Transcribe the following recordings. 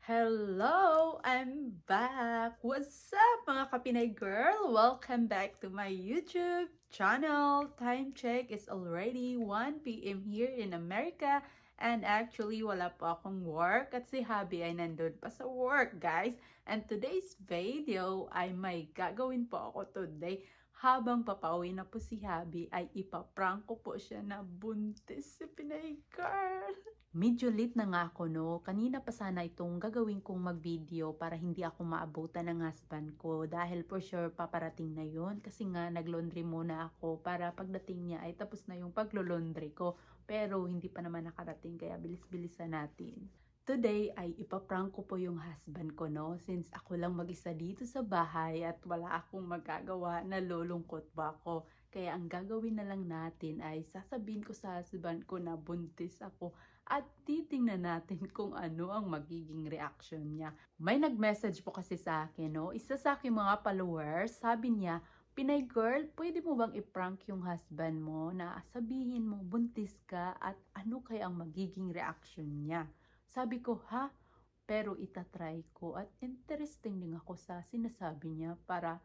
Hello! I'm back! What's up mga Kapinay girl? Welcome back to my YouTube channel. Time check is already 1 p.m. here in America. And actually, wala pa akong work at si Habi ay nandun pa sa work, guys. And today's video ay may gagawin po ako today. Habang papauwi na po si Habi ay ipaprank ko po siya na buntis si Pinay girl. Medyo late na nga ako, no? Kanina pa sana itong gagawin kong mag-video para hindi ako maabutan ng husband ko. Dahil for sure paparating na yon. Kasi nga nag-laundry muna ako para pagdating niya ay tapos na yung paglo-laundry ko. Pero hindi pa naman nakarating kaya bilis-bilisan natin. Today ay ipaprank ko po yung husband ko, no? Since ako lang mag-isa dito sa bahay at wala akong magagawa, nalulungkot ba ako? Kaya ang gagawin na lang natin ay sasabihin ko sa husband ko na buntis ako at titingnan natin kung ano ang magiging reaction niya. May nag-message po kasi sa akin, no? Isa sa aking mga followers, sabi niya, Pinay girl, pwede mo bang i-prank yung husband mo na sabihin mo buntis ka at ano kaya ang magiging reaction niya? Sabi ko, ha? Pero itatry ko at interesting din ako sa sinasabi niya para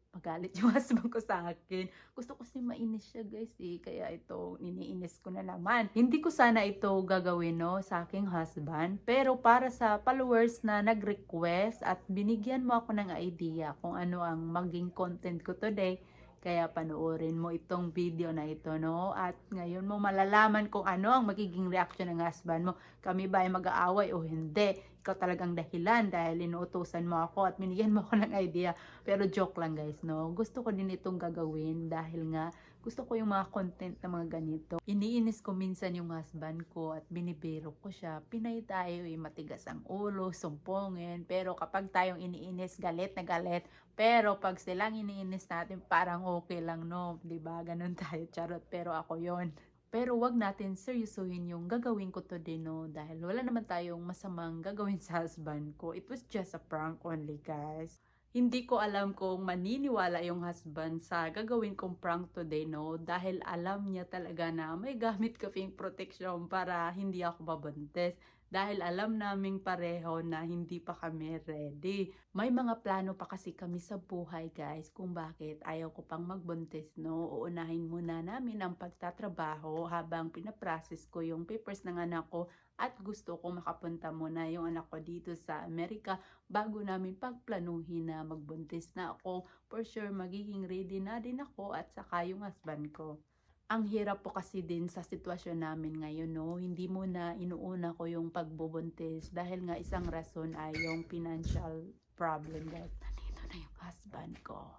magalit yung husband ko sa akin. Gusto ko kasi mainis siya guys kaya ito iniinis ko na naman. Hindi ko sana ito gagawin no sa aking husband, pero para sa followers na nag-request at binigyan mo ako ng idea kung ano ang maging content ko today, kaya panoorin mo itong video na ito, no? At ngayon mo malalaman kung ano ang magiging reaction ng husband mo. Kami ba ay mag-aaway o hindi? Ikaw talagang dahilan dahil inuutosan mo ako at binigyan mo ako ng idea. Pero joke lang guys, no? Gusto ko din itong gagawin dahil nga gusto ko yung mga content na mga ganito. Iniinis ko minsan yung husband ko at binibiro ko siya. Pinay tayo matigas ang ulo, sumpongin. Pero kapag tayong iniinis, galit na galit. Pero pag silang iniinis natin, parang okay lang, no? 'Di ba? Ganun tayo, charot. Pero ako yon. Pero wag natin seryosohin yung gagawin ko today, no? Dahil wala naman tayong masamang gagawin sa husband ko. It was just a prank only, guys. Hindi ko alam kung maniniwala yung husband sa gagawin kong prank today, no? Dahil alam niya talaga na may gamit kaming protection para hindi ako mabuntis. Dahil alam naming pareho na hindi pa kami ready. May mga plano pa kasi kami sa buhay guys kung bakit ayaw ko pang magbuntis, no? Uunahin muna namin ang pagtatrabaho habang pinaprocess ko yung papers ng anak ko at gusto ko makapunta muna yung anak ko dito sa Amerika bago namin pagplanuhin na magbuntis na ako. For sure magiging ready na din ako at saka yung husband ko. Ang hirap po kasi din sa sitwasyon namin ngayon, no? Hindi muna inuuna ko yung pagbubuntis dahil nga isang rason ay yung financial problem, guys. Nandito na yung husband ko.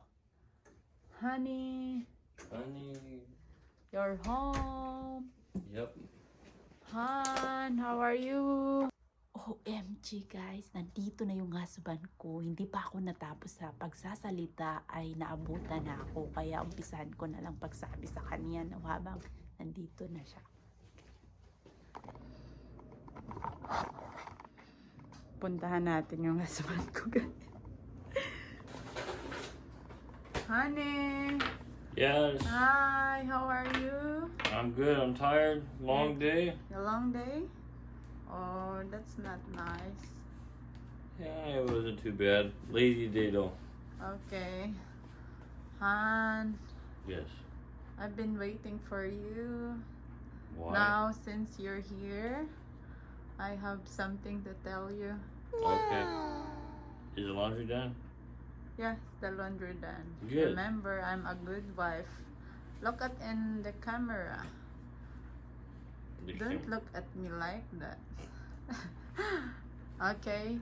Honey, Honey. you're home. Yep. Han, how are you? OMG guys, nandito na yung husband ko. Hindi pa ako natapos sa pagsasalita ay naabutan na ako. Kaya umpisahan ko na lang pagsabi sa kanya no, habang nandito na siya. Puntahan natin yung husband ko guys. Honey! Yes. Hi, how are you? I'm good. I'm tired. Long day. A long day? Oh, that's not nice. Yeah, it wasn't too bad. Lazy day though. Okay. Han, Yes. I've been waiting for you. Why? Now, since you're here, I have something to tell you. Okay. Is the laundry done? Yes, the laundry done. Good. Remember, I'm a good wife. Look at in the camera. Don't look at me like that. Okay.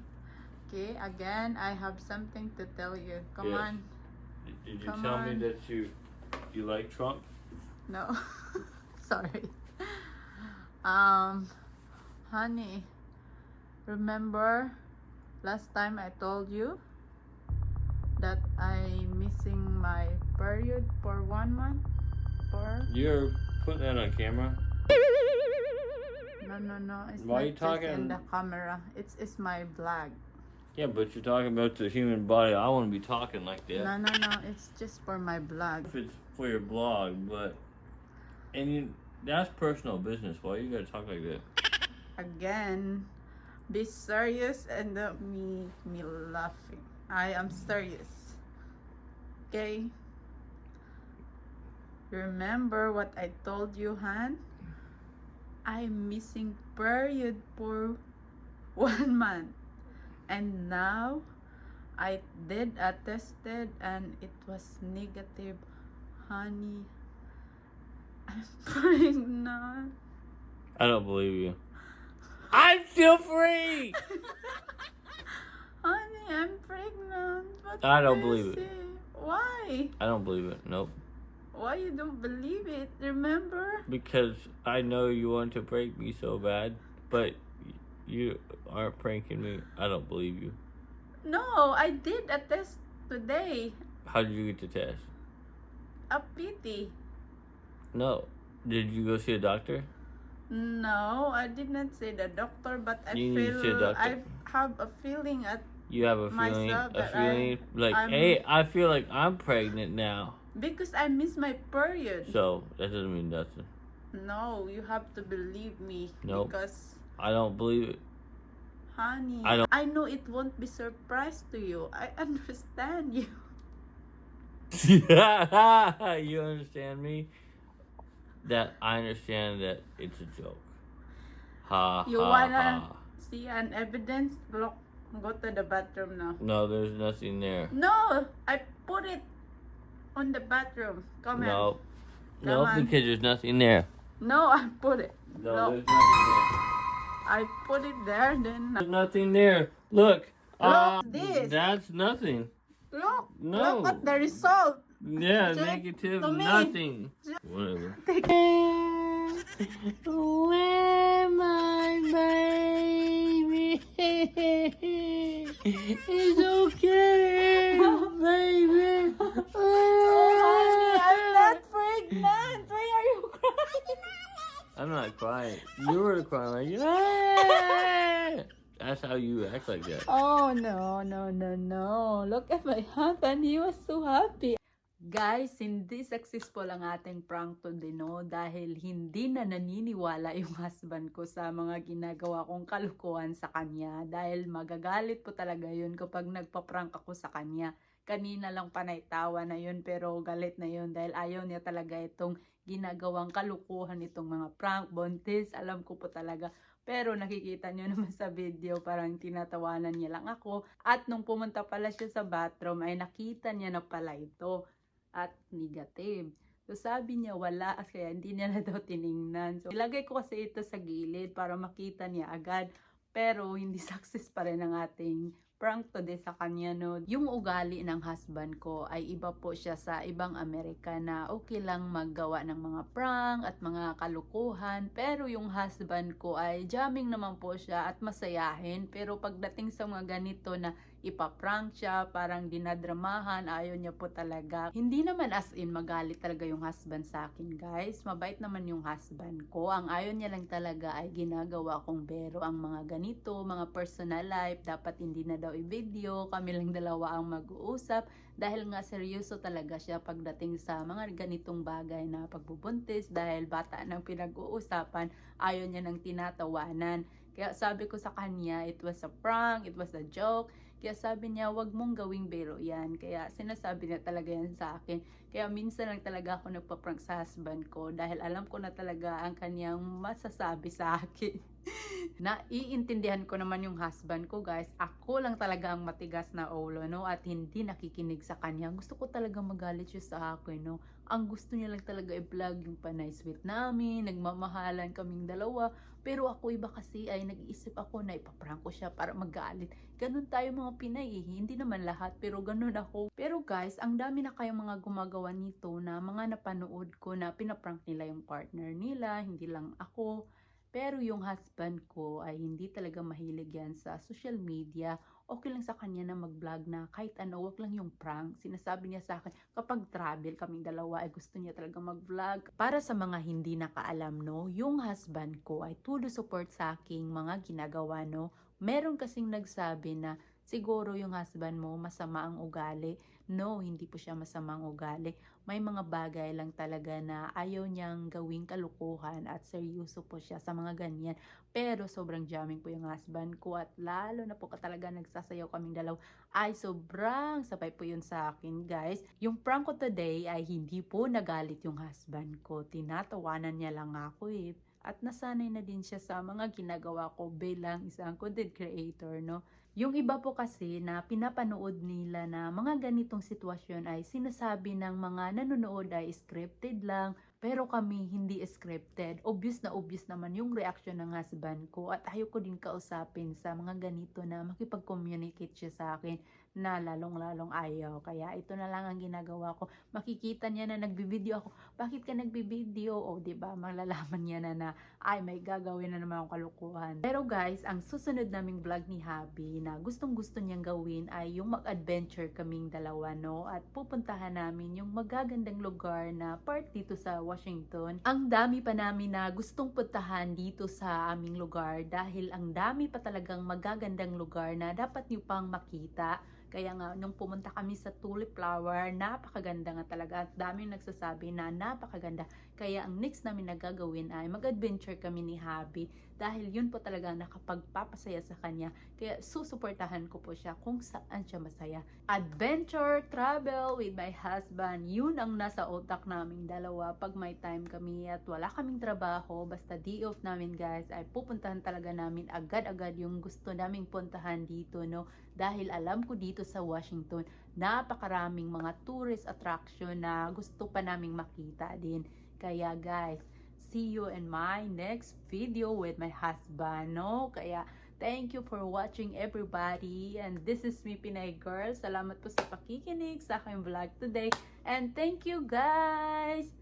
Okay, again, I have something to tell you. Come Yes. on. Did you Come tell me on. that you like Trump? No. Sorry. Honey, remember last time I told you that I'm missing my period for 1 month? You're putting that on camera. No. It's Why are you not just talking- in the camera. It's my vlog. Yeah, but you're talking about the human body. I want to be talking like that. No. It's just for my vlog. If it's for your blog, but that's personal business. Why you gotta talk like that? Again, Be serious and don't make me laughing. I am serious. Okay? Remember what I told you, Han? I'm missing period for 1 month. And now, I did a tested and it was negative. Honey, I'm pregnant. I don't believe you. I'm still free! Honey, I'm pregnant. What I don't do you believe it. say? Why? I don't believe it. Nope. Why you don't believe it? Remember? Because I know you want to prank me so bad, but you aren't pranking me. I don't believe you. No, I did a test today. How did you get the test? A pity. No. Did you go see a doctor? No, I did not say the doctor, but I You need to see a feel doctor. I have a feeling at You have a feeling, myself that like, I'm- hey, I feel like I'm pregnant now. because I miss my period. So that doesn't mean nothing. No, you have to believe me. Nope. Because, I don't believe it. honey, I don't- I know it won't be surprise to you. I understand you. You understand me? That I understand that it's a joke. Ha You ha wanna ha. see an evidence? Look, go to the bathroom now. No, there's nothing there. No, I put it on the bathroom. Come here. No. Come No, on. because there's nothing there. No, I put it. No, Look, there's nothing there. I put it there. Then There's nothing there. Look. this. That's nothing. look. No. Look at the result. Yeah, Check negative to me. nothing. Whatever. Take- Where my baby? It's okay, baby. Honey, I'm not pregnant. Why are you crying? I'm not crying. You were crying like, "Ah!" That's how you act like that. Oh, no. Look at my husband. He was so happy. Guys, hindi successful ang ating prank today, no? Dahil hindi na naniniwala yung husband ko sa mga ginagawa kong kalukuhan sa kanya. Dahil magagalit po talaga yun kapag nagpa-prank ako sa kanya. Kanina lang panay tawa na yun, pero galit na yun dahil ayaw niya talaga itong ginagawang kalukuhan itong mga prank, buntis. Alam ko po talaga. Pero nakikita nyo naman sa video, parang tinatawanan niya lang ako. At nung pumunta pala siya sa bathroom, ay nakita niya na pala ito. At negative. So sabi niya wala, kaya hindi niya na daw tiningnan. So ilagay ko kasi ito sa gilid para makita niya agad. Pero hindi success pa rin ang ating prank today sa kanya, no. Yung ugali ng husband ko ay iba po siya sa ibang Amerika na okay lang maggawa ng mga prank at mga kalukuhan. Pero yung husband ko ay jamming naman po siya at masayahin. Pero pagdating sa mga ganito na ipaprank siya, parang dinadramahan, ayaw niya po talaga. Hindi naman as in magalit talaga yung husband sa akin, guys. Mabait naman yung husband ko. Ang ayaw niya lang talaga ay ginagawa kong bero ang mga ganito, mga personal life. Dapat hindi na daw i-video, kami lang dalawa ang mag-uusap. Dahil nga seryoso talaga siya pagdating sa mga ganitong bagay na pagbubuntis. Dahil bata nang pinag-uusapan, ayaw niya nang tinatawanan. Kaya sabi ko sa kanya, it was a prank, it was a joke. Kaya sabi niya, wag mong gawing biro yan. Kaya sinasabi niya talaga yan sa akin. Kaya minsan lang talaga ako nagpa-prank sa husband ko dahil alam ko na talaga ang kanyang masasabi sa akin. Naiintindihan ko naman yung husband ko, guys. Ako lang talaga ang matigas na ulo, no? At hindi nakikinig sa kanya. Gusto ko talaga magalit siya sa akin, no? Ang gusto niya lang talaga i-vlog yung panay sweet namin, nagmamahalan kaming dalawa. Pero ako iba kasi ay nag-iisip ako na ipaprank ko siya para magalit. Ganun tayo mga Pinay, hindi naman lahat, pero ganun ako. Pero guys, ang dami na kayong mga gumagawa nito na mga napanood ko na pinaprank nila yung partner nila, hindi lang ako. Pero yung husband ko ay hindi talaga mahilig yan sa social media. Okay lang sa kanya na mag-vlog na kahit ano, wag lang yung prank. Sinasabi niya sa akin, kapag travel kaming dalawa ay gusto niya talaga mag-vlog. Para sa mga hindi nakaalam, no, yung husband ko ay tulo support sa aking mga ginagawa, no. Meron kasing nagsabi na siguro yung husband mo masama ang ugali No, hindi po siya masamang ugali. May mga bagay lang talaga na ayaw niyang gawing kalukuhan at seryoso po siya sa mga ganyan. Pero sobrang jamming po yung husband ko at lalo na po talaga nagsasayaw kaming dalaw ay sobrang sabay po yun sa akin, guys. Yung prank ko today ay hindi po nagalit yung husband ko. Tinatawanan niya lang ako eh. At nasanay na din siya sa mga ginagawa ko bilang isang content creator, no? Yung iba po kasi na pinapanood nila na mga ganitong sitwasyon ay sinasabi ng mga nanonood ay scripted lang, pero kami hindi scripted. Obvious na obvious naman yung reaction ng husband ko at ayaw ko din kausapin sa mga ganito na makipag-communicate siya sa akin na lalong-lalong ayaw. Kaya ito na lang ang ginagawa ko. Makikita niya na nagbibideo ako. Bakit ka nagbibideo? O, di ba? Malalaman niya na ay, may gagawin na naman akong kalukuhan. Pero guys, ang susunod naming vlog ni Habi na gustong-gusto niyang gawin ay yung mag-adventure kaming dalawa, no? At pupuntahan namin yung magagandang lugar na part dito sa Washington. Ang dami pa namin na gustong puntahan dito sa aming lugar dahil ang dami pa talagang magagandang lugar na dapat niyo pang makita. Kaya nga, nung pumunta kami sa Tulip Flower, napakaganda nga talaga. At daming nagsasabi na napakaganda. Kaya ang next namin na gagawin ay mag-adventure kami ni Habi. Dahil yun po talaga nakapagpapasaya sa kanya. Kaya susuportahan ko po siya kung saan siya masaya. Adventure, travel with my husband. Yun ang nasa utak naming dalawa pag may time kami at wala kaming trabaho. Basta day off namin, guys, ay pupuntahan talaga namin agad-agad yung gusto naming puntahan dito, no? Dahil alam ko dito sa Washington, napakaraming mga tourist attraction na gusto pa naming makita din. Kaya guys, see you in my next video with my husband, no? Kaya thank you for watching everybody. And this is me, Pinay Girl. Salamat po sa pakikinig sa aking vlog today. And thank you guys!